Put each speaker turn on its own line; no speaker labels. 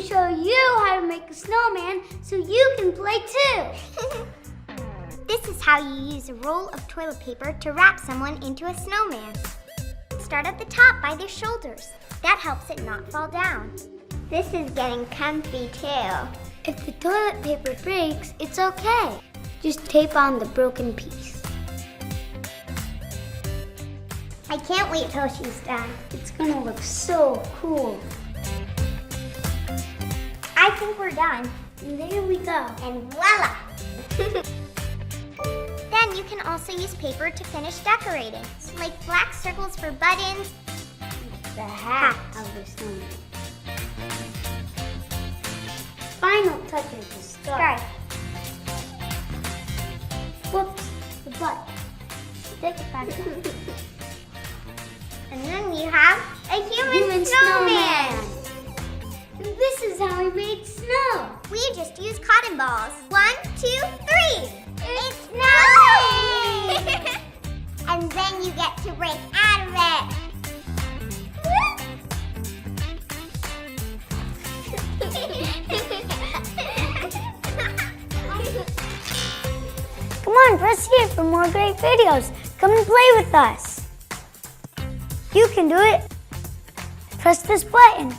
show you how to make a snowman so you can play too.
This is how you use a roll of toilet paper to wrap someone into a snowman. Start at the top by their shoulders. That helps it not fall down. This is getting comfy too.
If the toilet paper breaks, it's okay. Just tape on the broken piece.
I can't wait till she's done.
It's gonna look so cool.
I think we're done.
And there we go.
And voila! Then you can also use paper to finish decorating, like black circles for buttons,
The hat of the snowman. Final touches to start. Whoops, the butt. Stick it back on.
And then you have a human snowman.
This is how we made snow.
We just use cotton balls. 1, 2, 3. It's snowing! And then you get to break out of it.
Come on, press here for more great videos. Come and play with us. You can do it. Press this button.